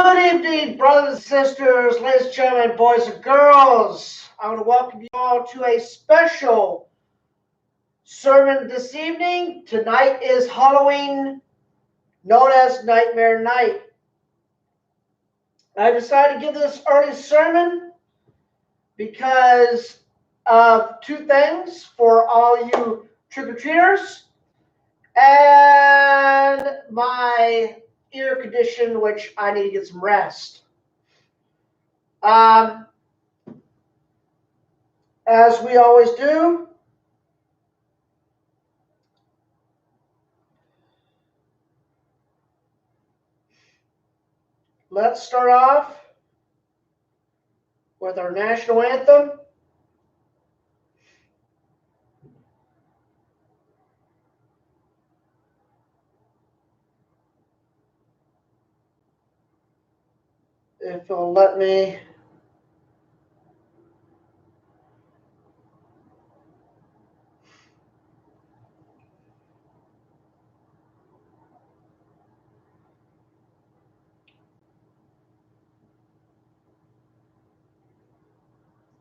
Good evening, brothers and sisters, ladies and gentlemen, boys and girls. I want to welcome you all to a special sermon this evening. Tonight is Halloween, known as Nightmare Night. I decided to give this early sermon because of two things for all you trick-or-treaters and my ear condition, which I need to get some rest. As we always do, let's start off with our national anthem. If it'll let me.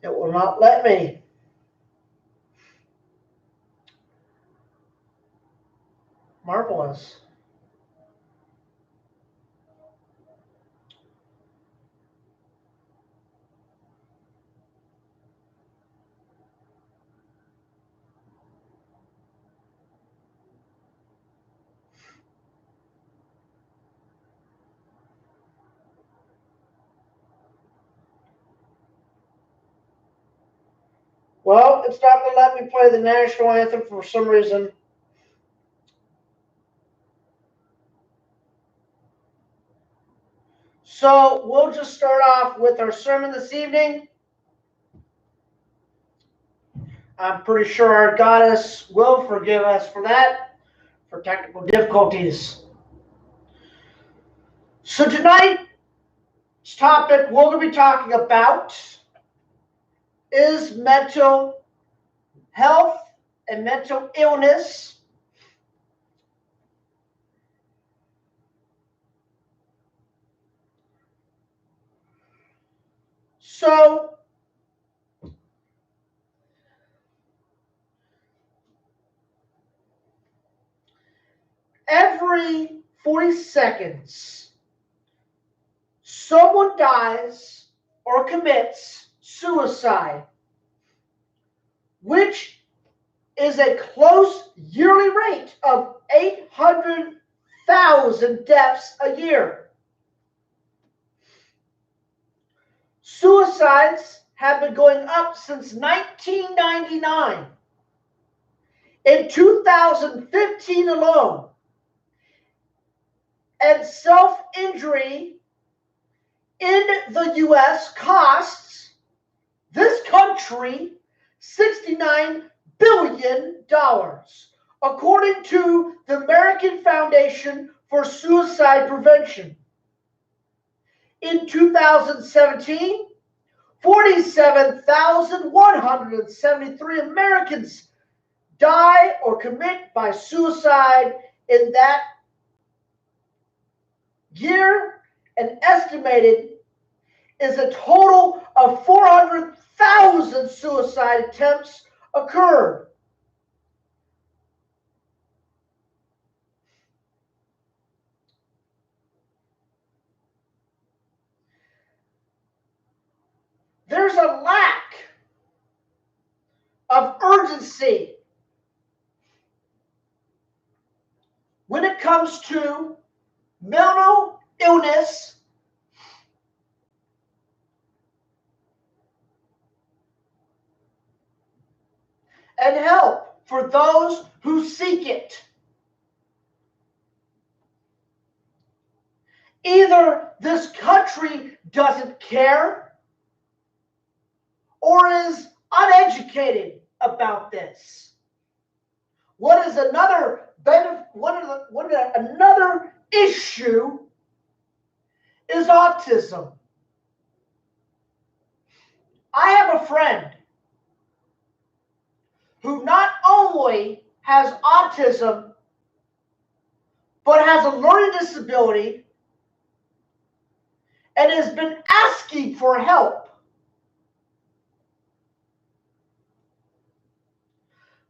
It will not let me. Marvelous. Well, it's not going to let me play the national anthem for some reason. So we'll just start off with our sermon this evening. I'm pretty sure our goddess will forgive us for that, for technical difficulties. So tonight's topic we're going to be talking about is mental health and mental illness. So, every 40 seconds, someone dies or commits suicide, which is a close yearly rate of 800,000 deaths a year. Suicides have been going up since 1999. In 2015 alone, and self-injury in the U.S. costs this country $69 billion, according to the American Foundation for Suicide Prevention. In 2017, 47,173 Americans die or commit by suicide in that year, and estimated is a total of 400,000 suicide attempts occurred. There's a lack of urgency when it comes to mental illness and help for those who seek it. Either this country doesn't care or is uneducated about this. What is another issue is autism. I have a friend who not only has autism, but has a learning disability and has been asking for help.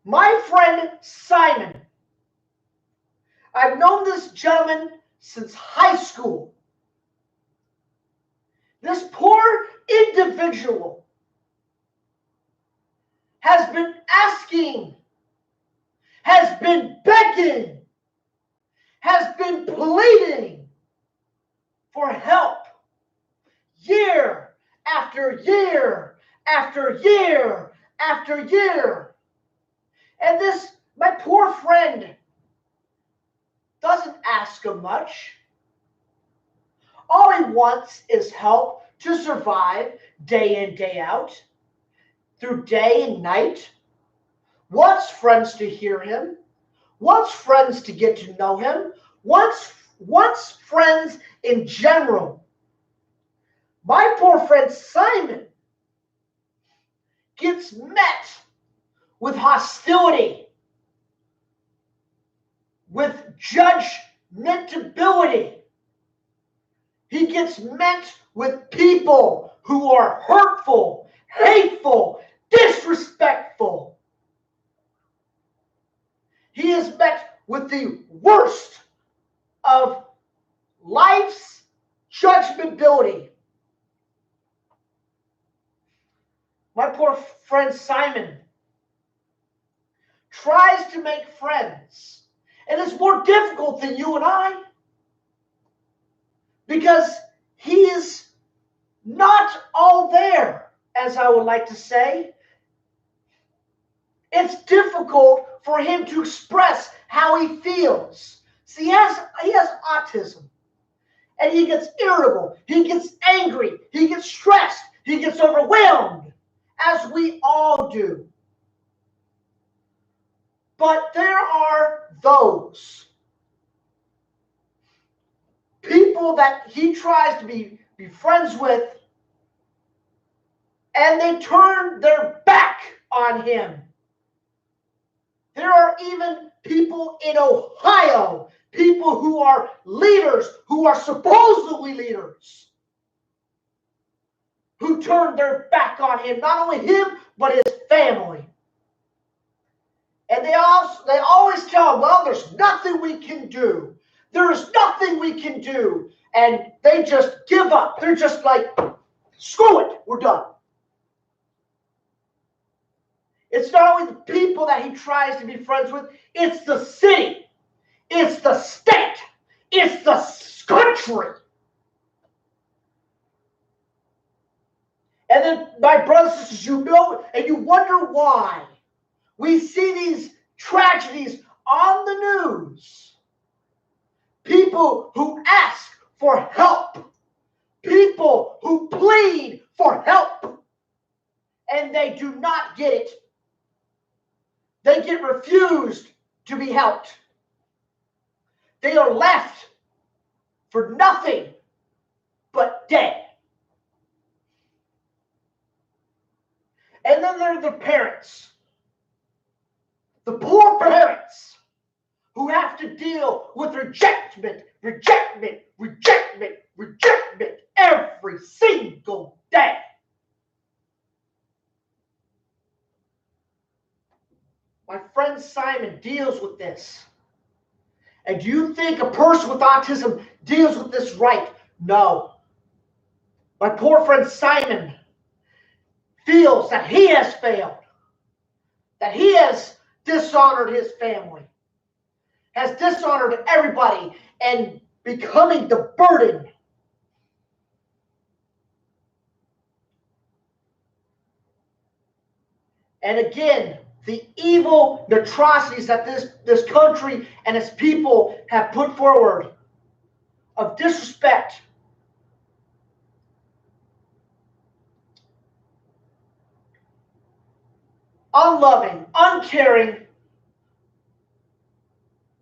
My friend Simon, I've known this gentleman since high school. This poor individual has been asking, has been begging, has been pleading for help year after year after year after year. And this, my poor friend, doesn't ask him much. All he wants is help to survive day in, day out, through day and night. Wants friends to hear him, wants friends to get to know him, wants friends in general. My poor friend Simon gets met with hostility, with judgmentability. He gets met with people who are hurtful, hateful, disrespectful. He is met with the worst of life's judgmentability. My poor friend Simon tries to make friends, and it's more difficult than you and I, because he is not all there, as I would like to say. It's difficult for him to express how he feels. See, he has autism, and he gets irritable, he gets angry, he gets stressed, he gets overwhelmed, as we all do. But there are those people that he tries to be friends with, and they turn their back on him. There are even people in Ohio, people who are leaders, who are supposedly leaders, who turn their back on him, not only him, but his family. And they always tell him, well, there's nothing we can do. There is nothing we can do. And they just give up. They're just like, screw it, we're done. It's not only the people that he tries to be friends with, it's the city, it's the state, it's the country. And then, my brothers and sisters, you know, and you wonder why we see these tragedies on the news. People who ask for help, people who plead for help, and they do not get it. They get refused to be helped. They are left for nothing but dead. And then there are the parents, the poor parents, who have to deal with rejectment every single day. My friend Simon deals with this. And do you think a person with autism deals with this right? No. My poor friend Simon feels that he has failed, that he has dishonored his family, has dishonored everybody, and becoming the burden. And again, the evil atrocities that this country and its people have put forward of disrespect, unloving, uncaring,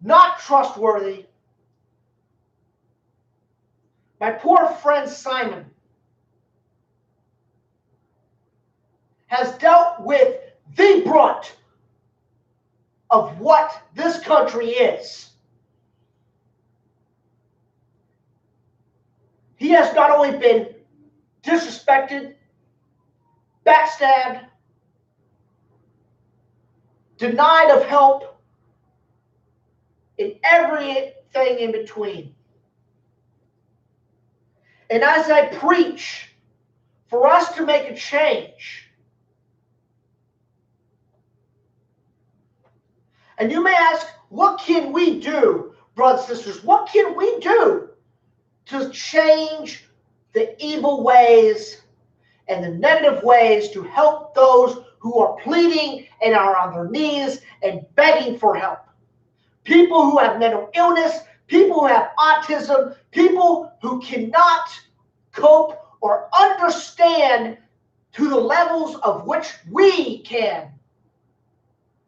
not trustworthy. My poor friend Simon has dealt with the brunt of what this country is. he has not only been disrespected, backstabbed, denied of help, and everything in between. And as I preach for us to make a change, and you may ask, what can we do, brothers and sisters? What can we do to change the evil ways and the negative ways to help those who are pleading and are on their knees and begging for help? People who have mental illness, people who have autism, people who cannot cope or understand to the levels of which we can.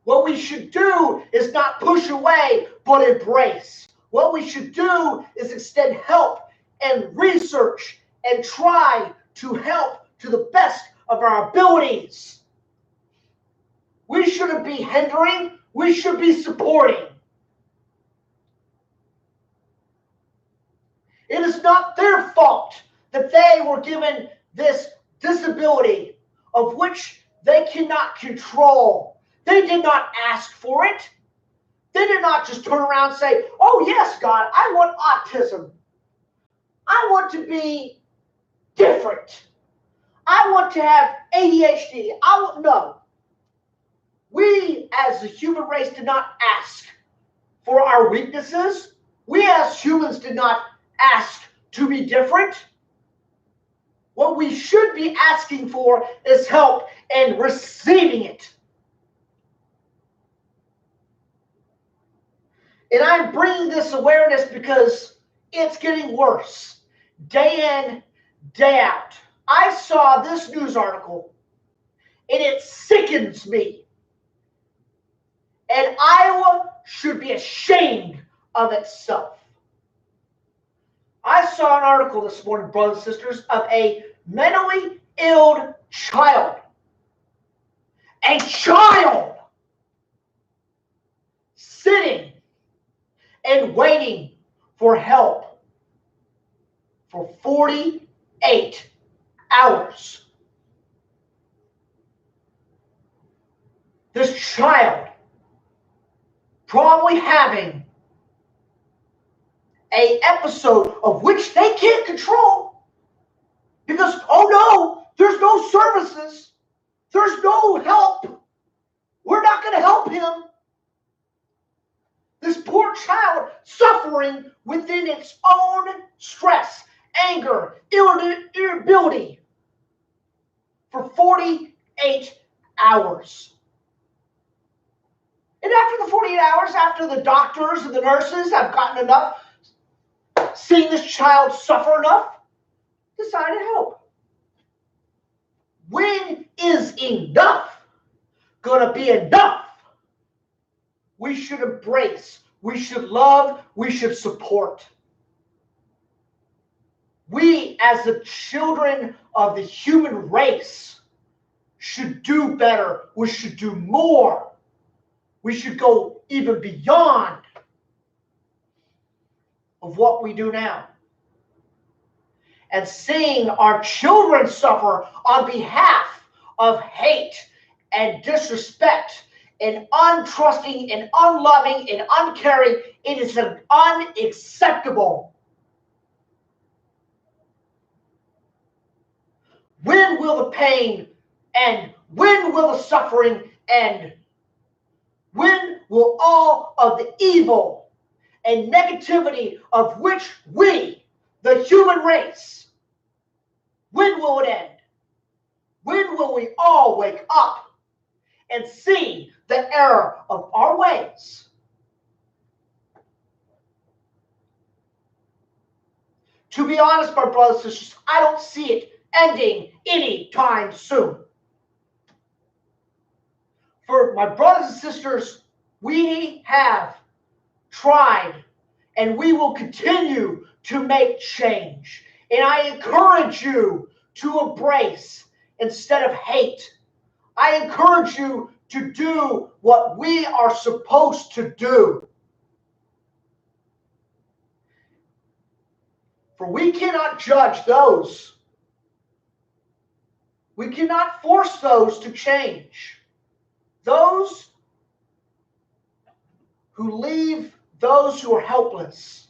What we should do is not push away, but embrace. What we should do is extend help and research and try to help to the best of our abilities. We shouldn't be hindering, we should be supporting. It is not their fault that they were given this disability of which they cannot control. They did not ask for it. They did not just turn around and say, oh yes, God, I want autism. I want to be different. I want to have ADHD. No. We as the human race did not ask for our weaknesses. We as humans did not ask to be different. What we should be asking for is help and receiving it. And I'm bringing this awareness because it's getting worse day in, day out. I saw this news article and it sickens me. And Iowa should be ashamed of itself. I saw an article this morning, brothers and sisters, of a mentally ill child. A child sitting and waiting for help for 48 hours. This child probably having an episode of which they can't control because, oh no, there's no services. There's no help. We're not going to help him. This poor child suffering within its own stress, anger, irritability for 48 hours. And after the 48 hours, after the doctors and the nurses have gotten enough, seeing this child suffer enough, decide to help. When is enough going to be enough? We should embrace, we should love, we should support. We, as the children of the human race, should do better. We should do more. We should go even beyond of what we do now. And seeing our children suffer on behalf of hate and disrespect and untrusting and unloving and uncaring, it is unacceptable. When will the pain end? When will the suffering end? When will all of the evil and negativity of which we, the human race, when will it end? When will we all wake up and see the error of our ways? To be honest, my brothers and sisters, I don't see it ending anytime soon. For my brothers and sisters, we have tried and we will continue to make change. And I encourage you to embrace instead of hate. I encourage you to do what we are supposed to do. For we cannot judge those. We cannot force those to change. Those who leave those who are helpless,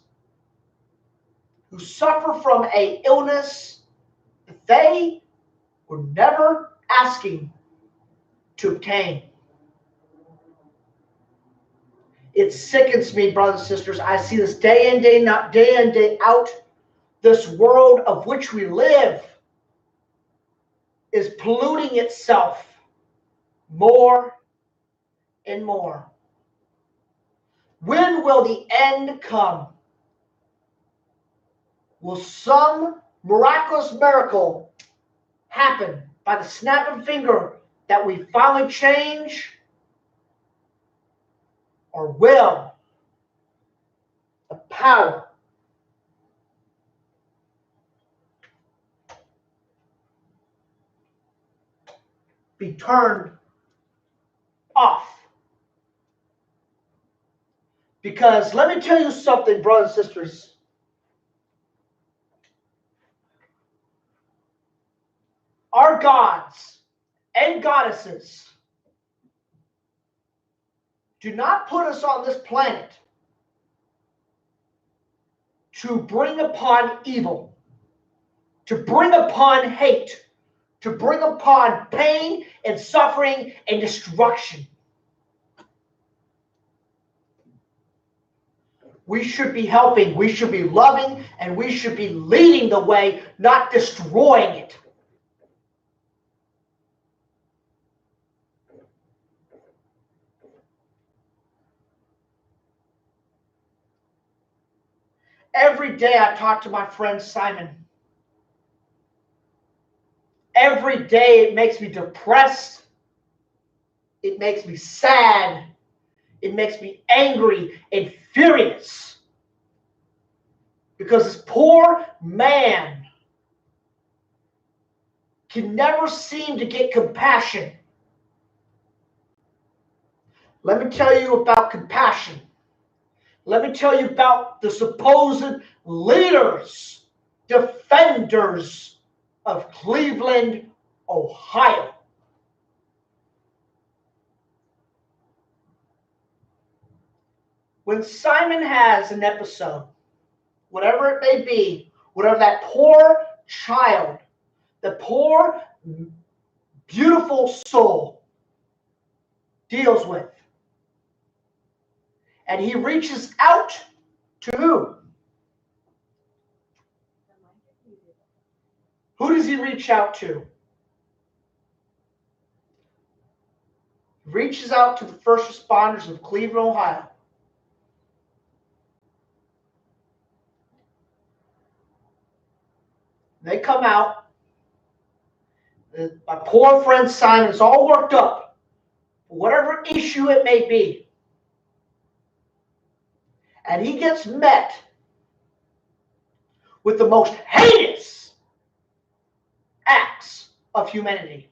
who suffer from an illness that they were never asking to obtain. It sickens me, brothers and sisters. I see this day in, day out. This world of which we live is polluting itself more and more. When will the end come? Will some miraculous miracle happen by the snap of a finger that we finally change? Or will the power be turned off? Because let me tell you something, brothers and sisters. Our gods and goddesses do not put us on this planet to bring upon evil, to bring upon hate, to bring upon pain and suffering and destruction. We should be helping, we should be loving, and we should be leading the way, not destroying it. Every day I talk to my friend Simon. Every day it makes me depressed. It makes me sad. It makes me angry and furious. Because this poor man can never seem to get compassion. Let me tell you about compassion. Let me tell you about the supposed leaders, defenders of Cleveland, Ohio. When Simon has an episode, whatever it may be, whatever that poor child, the poor, beautiful soul deals with, and he reaches out to who? Who does he reach out to? He reaches out to the first responders of Cleveland, Ohio. They come out. My poor friend Simon's all worked up, whatever issue it may be. And he gets met with the most heinous acts of humanity.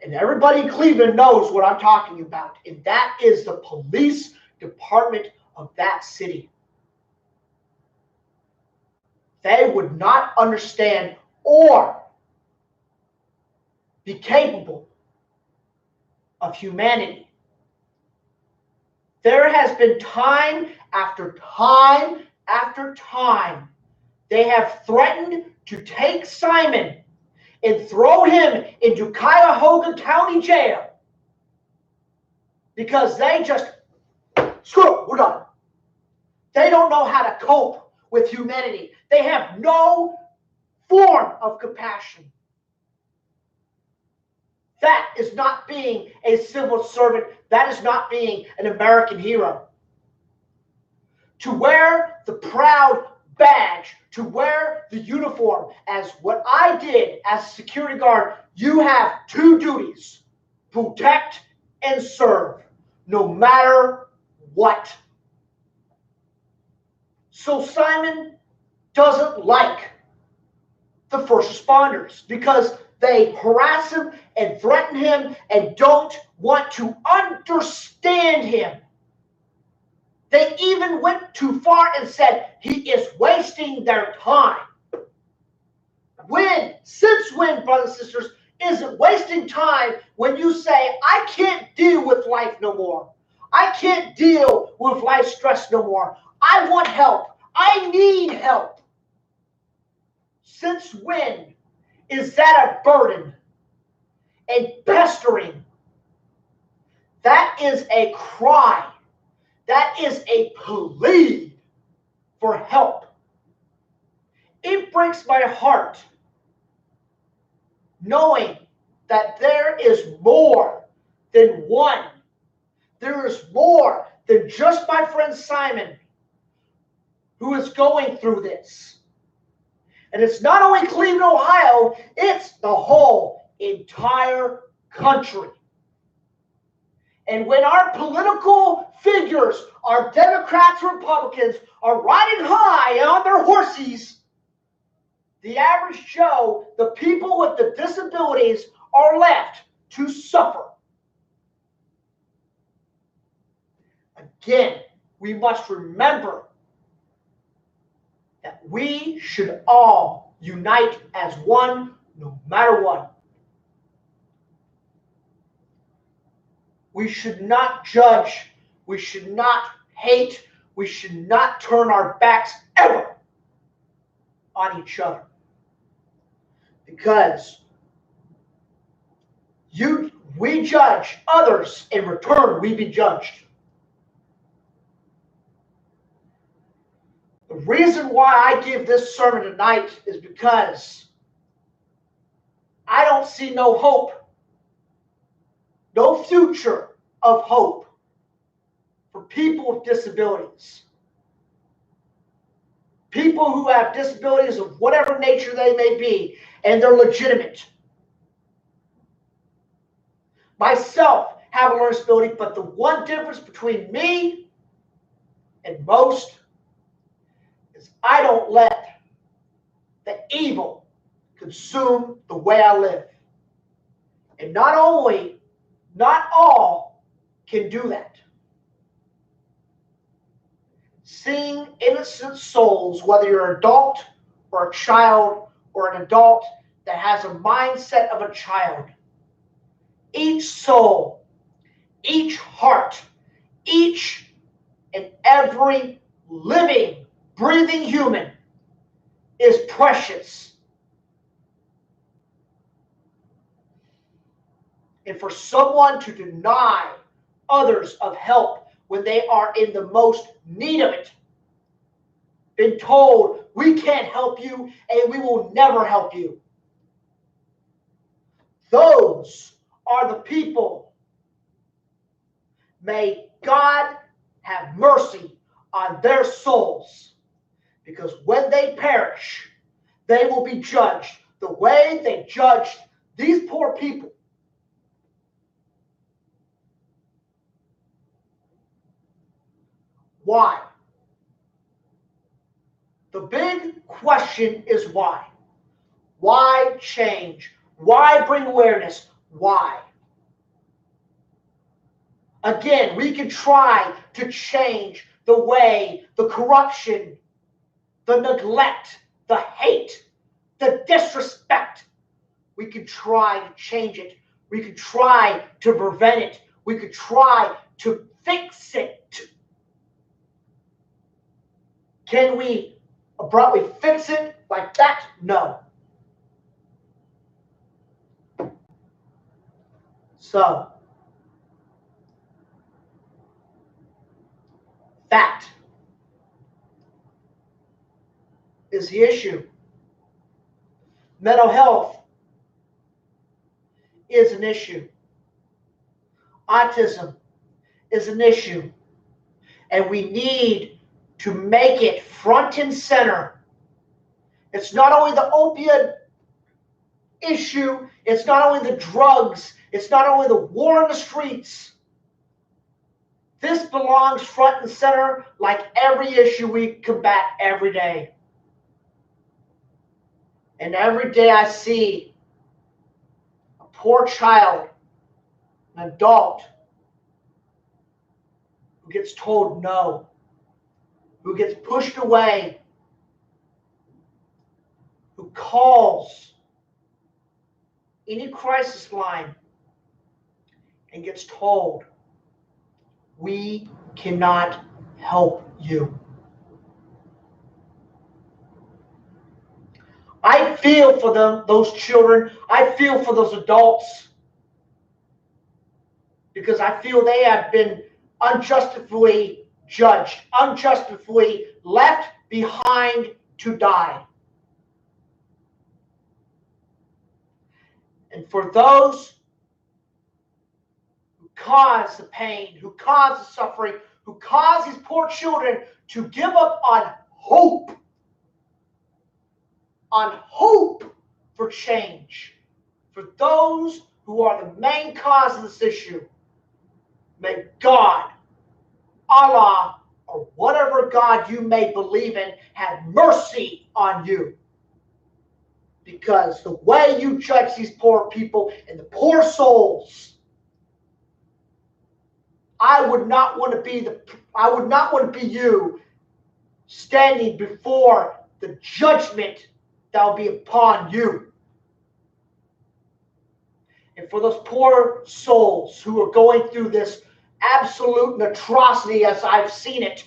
And everybody in Cleveland knows what I'm talking about. And that is the police department of that city. They would not understand or be capable of humanity. There has been time after time after time. They have threatened to take Simon and throw him into Cuyahoga County Jail because they just, screw it, we're done. They don't know how to cope with humanity. They have no form of compassion. That is not being a civil servant. That is not being an American hero. To wear the proud badge, to wear the uniform, as what I did as a security guard, you have two duties: protect and serve, no matter what. So Simon doesn't like the first responders because they harass him and threaten him and don't want to understand him. They even went too far and said he is wasting their time. Since when, brothers and sisters, is it wasting time when you say, I can't deal with life no more. I can't deal with life stress no more. I want help. I need help. Since when is that a burden and pestering? That is a cry. That is a plea for help. It breaks my heart knowing that there is more than one. There is more than just my friend Simon who is going through this. And it's not only Cleveland, Ohio, it's the whole entire country. And when our political figures, our Democrats, Republicans, are riding high on their horses, the average Joe, the people with the disabilities, are left to suffer. Again, we must remember that we should all unite as one, no matter what. We should not judge. We should not hate. We should not turn our backs ever on each other. Because we judge others, in return we be judged. The reason why I give this sermon tonight is because I don't see no hope, no future of hope for people with disabilities. People who have disabilities of whatever nature they may be, and they're legitimate. Myself have a learning disability, but the one difference between me and most is I don't let the evil consume the way I live. And not all can do that. Seeing innocent souls, whether you're an adult or a child or an adult that has a mindset of a child, each soul, each heart, each and every living, breathing human is precious. And for someone to deny others of help when they are in the most need of it, been told, we can't help you and we will never help you. Those are the people. May God have mercy on their souls, because when they perish, they will be judged the way they judged these poor people. Why? The big question is why? Why change? Why bring awareness? Why? Again, we can try to change the way, the corruption, the neglect, the hate, the disrespect. We could try to change it. We could try to prevent it. We could try to fix it. Can we abruptly fix it like that? No. So, that is the issue. Mental health is an issue. Autism is an issue. And we need to make it front and center. It's not only the opioid issue, it's not only the drugs, it's not only the war in the streets. This belongs front and center like every issue we combat every day. And every day I see a poor child, an adult, who gets told no. who gets pushed away, who calls any crisis line and gets told, we cannot help you. I feel for them, those children. I feel for those adults, because I feel they have been unjustly judged, unjustly left behind to die. And for those who cause the pain, who cause the suffering, who cause these poor children to give up on hope for change, for those who are the main cause of this issue, may God, Allah, or whatever God you may believe in, have mercy on you. Because the way you judge these poor people and the poor souls, I would not want to be you standing before the judgment that will be upon you. And for those poor souls who are going through this absolute atrocity as I've seen it,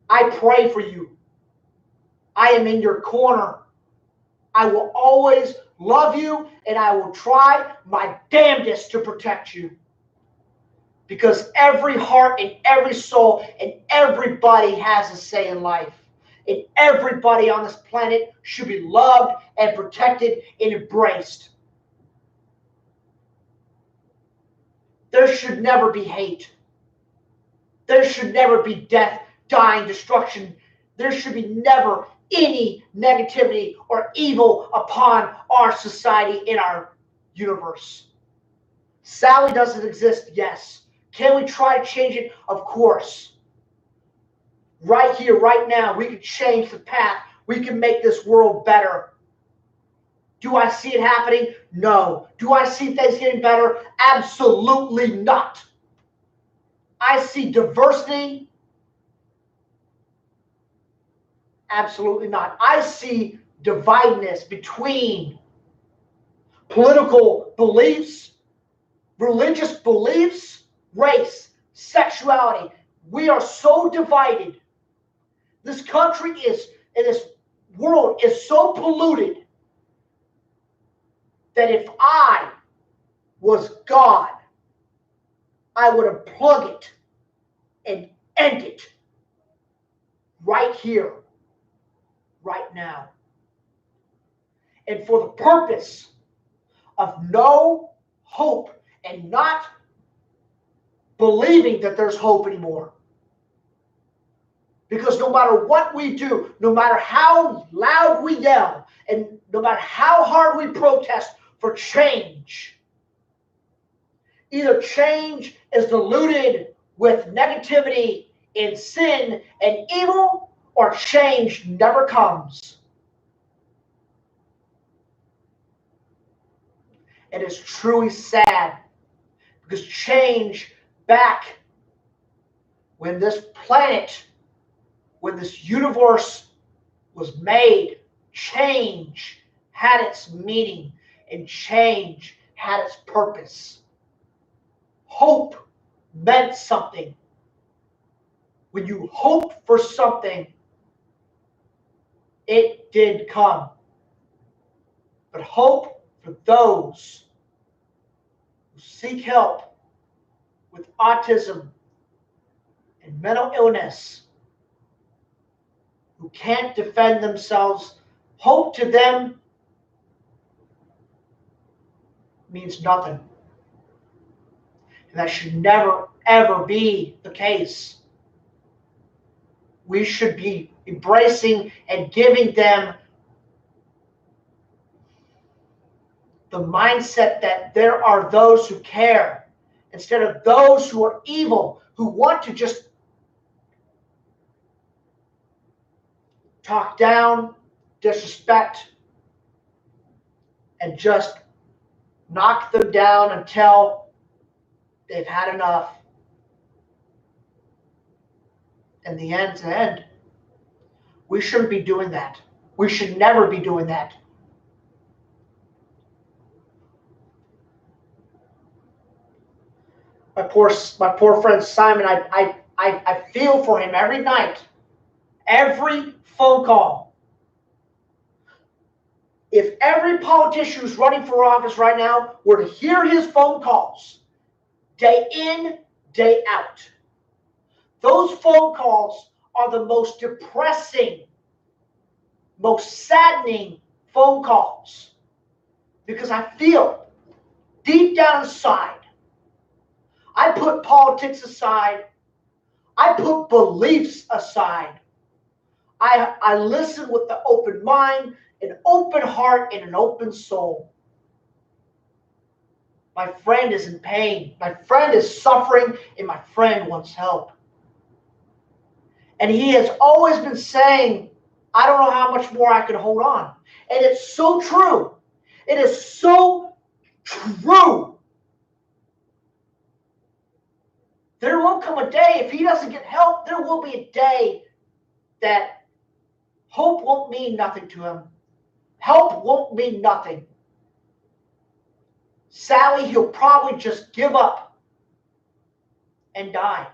I pray for you. I am in your corner. I will always love you, and I will try my damnedest to protect you. Because every heart and every soul and everybody has a say in life. And everybody on this planet should be loved and protected and embraced. There should never be hate. There should never be death, dying, destruction. There should be never any negativity or evil upon our society in our universe. Sally doesn't exist, yes. Can we try to change it? Of course. Right here, right now, we can change the path. We can make this world better. Do I see it happening? No. Do I see things getting better? Absolutely not. I see diversity. Absolutely not. I see dividedness between political beliefs, religious beliefs, race, sexuality. We are so divided. This country is, and this world is so polluted that if I was God, I would unplug it and end it right here, right now. And for the purpose of no hope and not believing that there's hope anymore. Because no matter what we do, no matter how loud we yell, and no matter how hard we protest for change, either change is diluted with negativity and sin and evil, or change never comes. It is truly sad, because change back when this planet, when this universe was made, change had its meaning and change had its purpose. Hope meant something. When you hoped for something, it did come. But hope for those who seek help with autism and mental illness, who can't defend themselves, hope to them means nothing. And that should never, ever be the case. We should be embracing and giving them the mindset that there are those who care, instead of those who are evil, who want to just talk down, disrespect, and just knock them down until they've had enough. and the end's the end. We shouldn't be doing that. We should never be doing that. My poor friend Simon, I feel for him every night, every phone call. If every politician who's running for office right now were to hear his phone calls, day in, day out, those phone calls are the most depressing, most saddening phone calls, because I feel deep down inside, I put politics aside, I put beliefs aside. I listen with an open mind, an open heart, and an open soul. My friend is in pain. My friend is suffering, and my friend wants help. And he has always been saying, I don't know how much more I can hold on. And it's so true. It is so true. There will come a day, if he doesn't get help, there will be a day that hope won't mean nothing to him. Help won't mean nothing. Sadly, he'll probably just give up and die.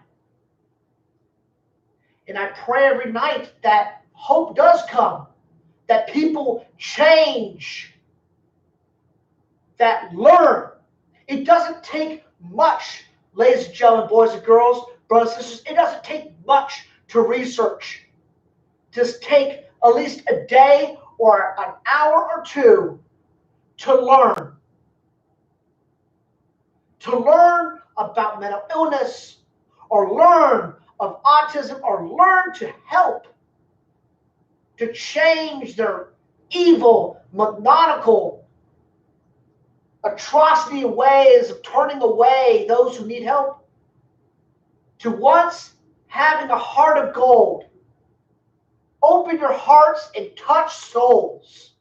And I pray every night that hope does come, that people change, that learn. It doesn't take much, ladies and gentlemen, boys and girls, brothers and sisters. It doesn't take much to research. Just take at least a day or an hour or two to learn. To learn about mental illness, or learn of autism, or learn to help to change their evil, maniacal, atrocity ways of turning away those who need help, to once having a heart of gold. Open your hearts and touch souls.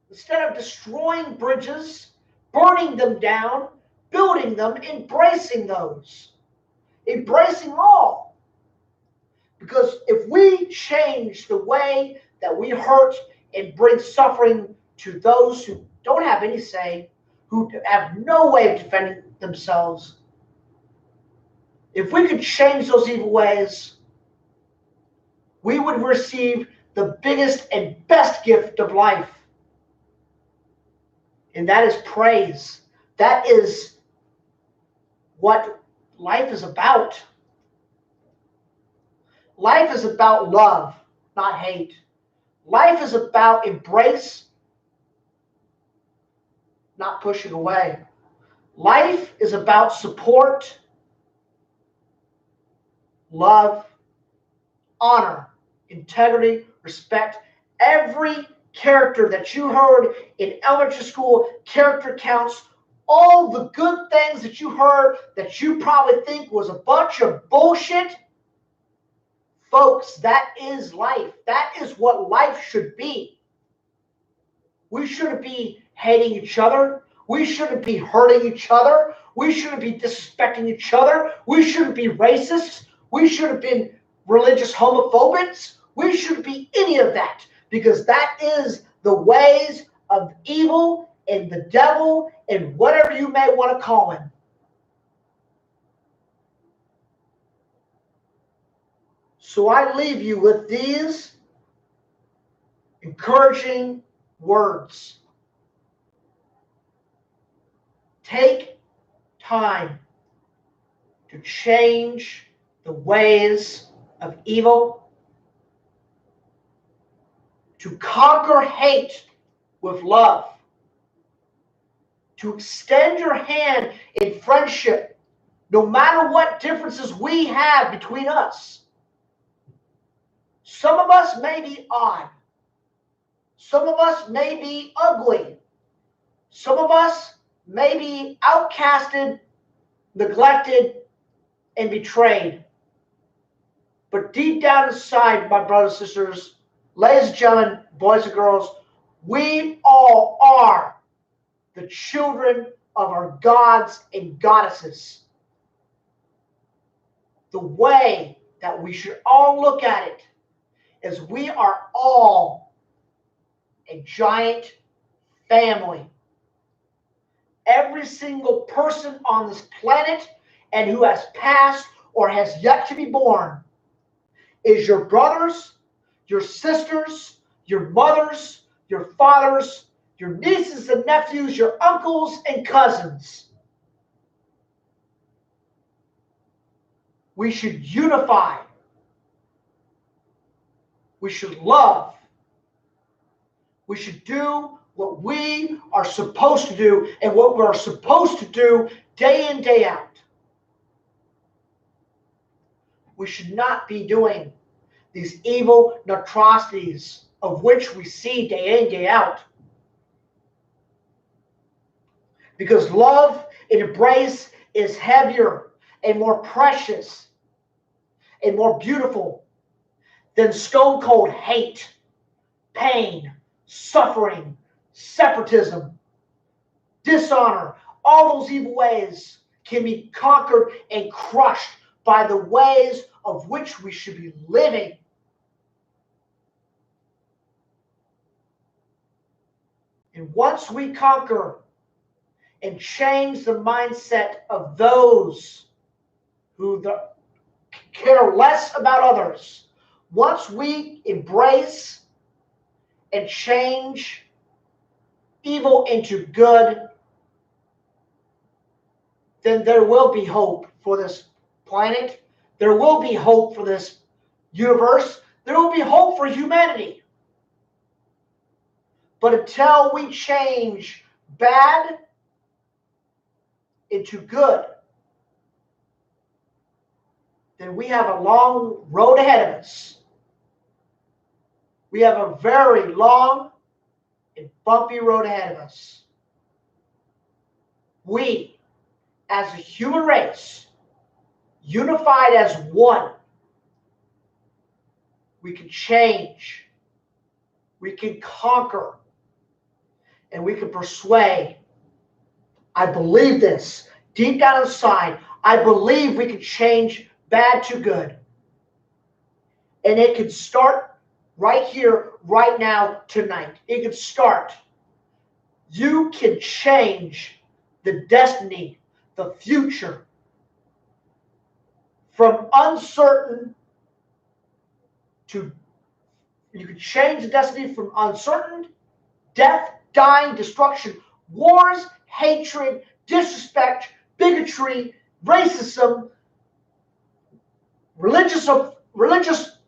Instead of destroying bridges, burning them down, building them, embracing those. Embracing all. Because if we change the way that we hurt and bring suffering to those who don't have any say, who have no way of defending themselves, if we could change those evil ways, we would receive the biggest and best gift of life. And that is praise. That is what life is about. Life is about love, not hate. Life is about embrace, not pushing away. Life is about support, love, honor, integrity, respect. Every character that you heard in elementary school, character counts, all the good things that you heard that you probably think was a bunch of bullshit. Folks, that is life. That is what life should be. We shouldn't be hating each other. We shouldn't be hurting each other. We shouldn't be disrespecting each other. We shouldn't be racist. We shouldn't be religious homophobics. We shouldn't be any of that, because that is the ways of evil and the devil and whatever you may want to call him. So I leave you with these encouraging words. Take time to change the ways of evil, to conquer hate with love, to extend your hand in friendship, no matter what differences we have between us. Some of us may be odd. Some of us may be ugly. Some of us may be outcasted, neglected, and betrayed. But deep down inside, my brothers and sisters, ladies and gentlemen, boys and girls, we all are the children of our gods and goddesses. the way that we should all look at it is we are all a giant family. Every single person on this planet and who has passed or has yet to be born is your brothers, your sisters, your mothers, your fathers, your nieces and nephews, your uncles and cousins. We should unify. We should love. We should do what we are supposed to do and what we're supposed to do day in, day out. We should not be doing these evil atrocities of which we see day in, day out. Because love and embrace is heavier and more precious and more beautiful than stone cold hate, pain, suffering, separatism, dishonor. All those evil ways can be conquered and crushed by the ways of which we should be living. And once we conquer and change the mindset of those who care less about others, once we embrace and change evil into good, then there will be hope for this planet. There will be hope for this universe. There will be hope for humanity. But until we change bad into good, then we have a long road ahead of us. We have a very long and bumpy road ahead of us. We, as a human race, unified as one, we can change, we can conquer, and we can persuade. I believe this. Deep down inside, I believe we can change bad to good. And it can start right here, right now, tonight. It can start. You can change the destiny, the future, from uncertain to, you can change the destiny from uncertain, death, dying, destruction, wars, hatred, disrespect, bigotry, racism, religious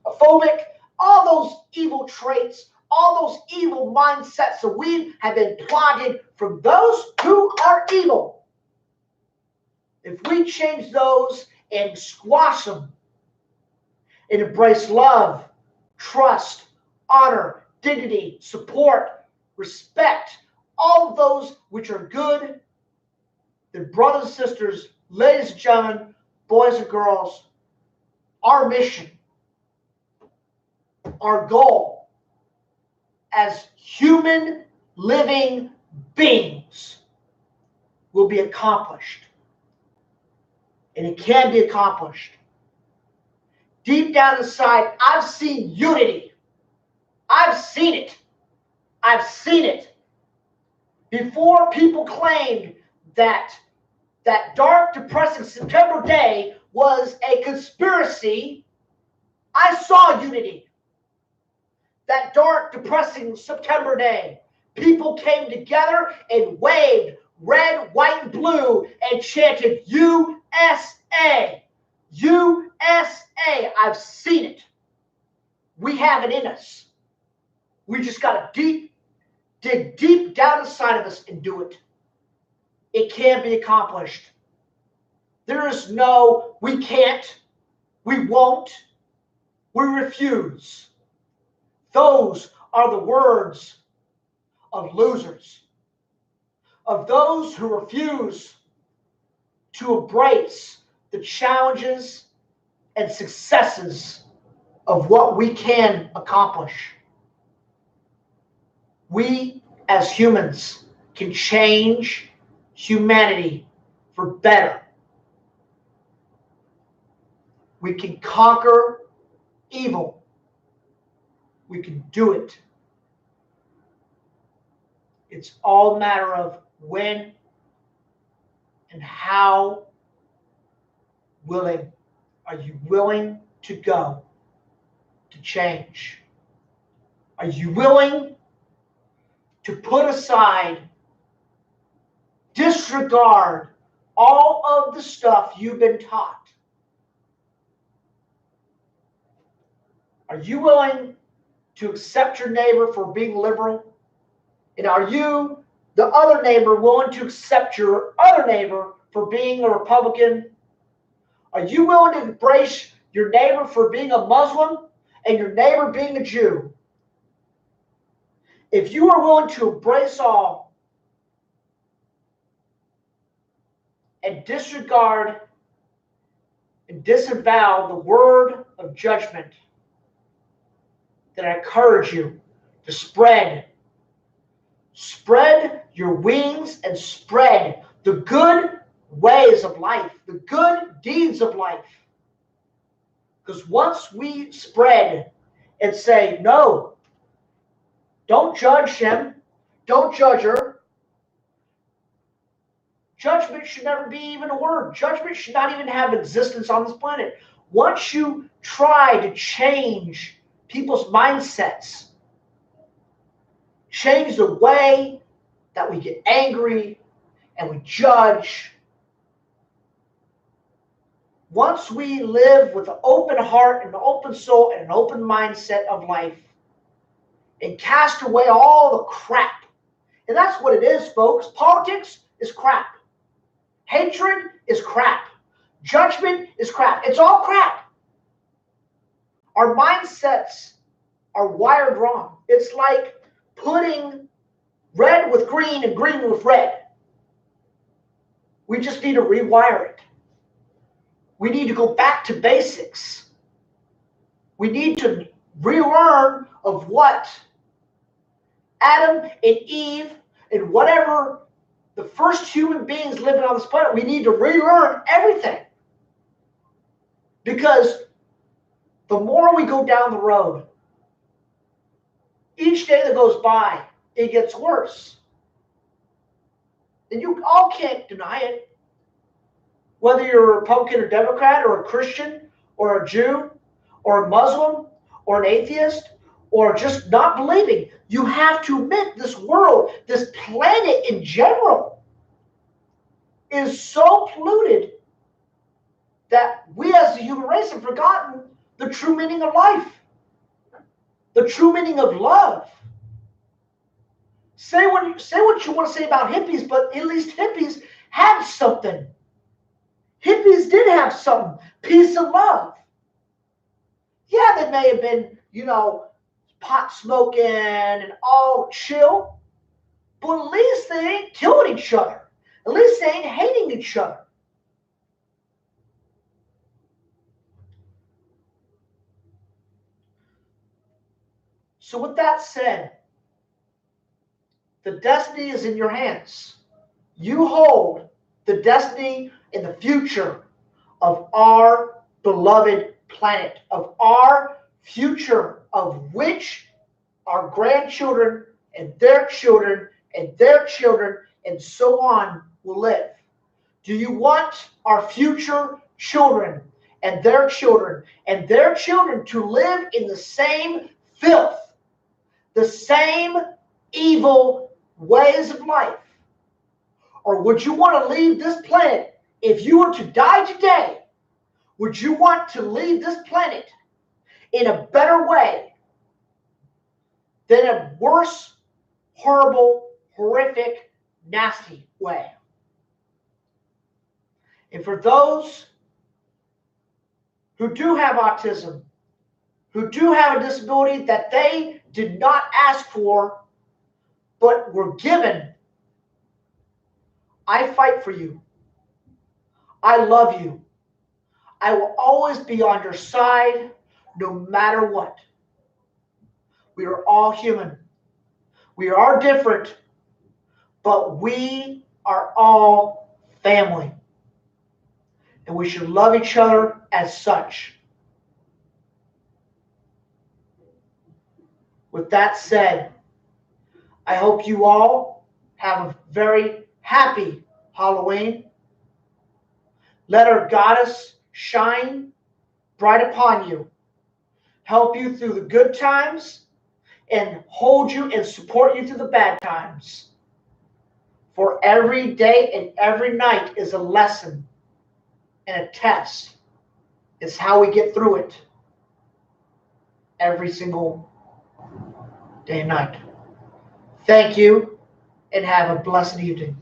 phobic, all those evil traits, all those evil mindsets that we have been plotted from those who are evil. If we change those and squash them and embrace love, trust, honor, dignity, support, respect, all of those which are good, then brothers and sisters, ladies and gentlemen, boys and girls, our mission, our goal as human living beings will be accomplished. And it can be accomplished. Deep down inside, I've seen unity. I've seen it. I've seen it. Before people claimed that dark, depressing September day was a conspiracy, I saw unity. That dark, depressing September day, people came together and waved red, white, and blue and chanted USA. USA. I've seen it. We have it in us. We just got to dig deep down inside of us and do it. It can be accomplished. There is no, we can't, we won't, we refuse. Those are the words of losers, of those who refuse to embrace the challenges and successes of what we can accomplish. We, as humans, can change humanity for better. We can conquer evil. We can do it. It's all a matter of when and how willing are you willing to go to change? Are you willing to put aside, disregard all of the stuff you've been taught? Are you willing to accept your neighbor for being liberal? And are you, the other neighbor, willing to accept your other neighbor for being a Republican? Are you willing to embrace your neighbor for being a Muslim and your neighbor being a Jew? If you are willing to embrace all and disregard and disavow the word of judgment, then I encourage you to spread your wings and spread the good ways of life, the good deeds of life. Because once we spread and say, no, don't judge him, don't judge her. Judgment should never be even a word. Judgment should not even have existence on this planet. Once you try to change people's mindsets, change the way that we get angry and we judge, once we live with an open heart and an open soul and an open mindset of life and cast away all the crap, and that's what it is, folks. Politics is crap. Hatred is crap. Judgment is crap. It's all crap. Our mindsets are wired wrong. It's like putting red with green and green with red. We just need to rewire it. We need to go back to basics. We need to relearn of what Adam and Eve and whatever the first human beings living on this planet, we need to relearn everything. Because the more we go down the road, each day that goes by, it gets worse. And you all can't deny it. Whether you're a Republican or Democrat or a Christian or a Jew or a Muslim or an atheist or just not believing, you have to admit this world, this planet in general, is so polluted that we as the human race have forgotten the true meaning of life, the true meaning of love. Say what you want to say about hippies, but at least hippies had something. Hippies did have something, peace and love. Yeah, they may have been, pot smoking and all chill, but at least they ain't killing each other. At least they ain't hating each other. So with that said, the destiny is in your hands. You hold the destiny and the future of our beloved planet, of our future, of which our grandchildren and their children and their children and so on will live. Do you want our future children and their children to live in the same filth, the same evil ways of life? Or would you want to leave this planet, if you were to die today, would you want to leave this planet in a better way than a worse, horrible, horrific, nasty way? And for those who do have autism, who do have a disability that they did not ask for, but were given, I fight for you. I love you. I will always be on your side, no matter what. We are all human. We are different, but we are all family. and we should love each other as such. With that said, I hope you all have a very happy Halloween. Let our goddess shine bright upon you, help you through the good times, and hold you and support you through the bad times. For every day and every night is a lesson and a test. It's how we get through it every single day and night. Thank you, and have a blessed evening.